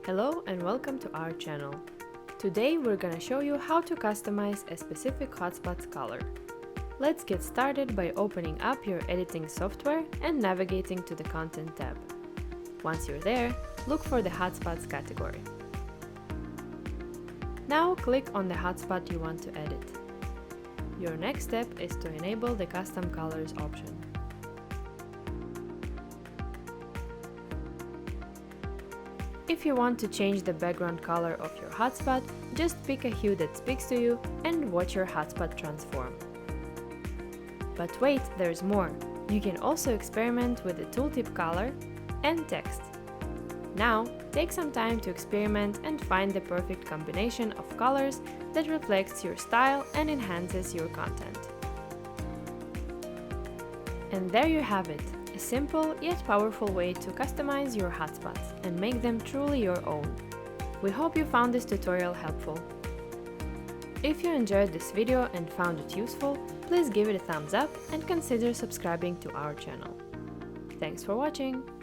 Hello and welcome to our channel. Today we're gonna show you how to customize a specific hotspot's color. Let's get started by opening up your editing software and navigating to the Content tab. Once you're there, look for the Hotspots category. Now click on the hotspot you want to edit. Your next step is to enable the Custom Colors option. If you want to change the background color of your hotspot, just pick a hue that speaks to you and watch your hotspot transform. But wait, there's more! You can also experiment with the tooltip color and text. Now, take some time to experiment and find the perfect combination of colors that reflects your style and enhances your content. And there you have it! A simple yet powerful way to customize your hotspots and make them truly your own. We hope you found this tutorial helpful. If you enjoyed this video and found it useful, please give it a thumbs up and consider subscribing to our channel. Thanks for watching!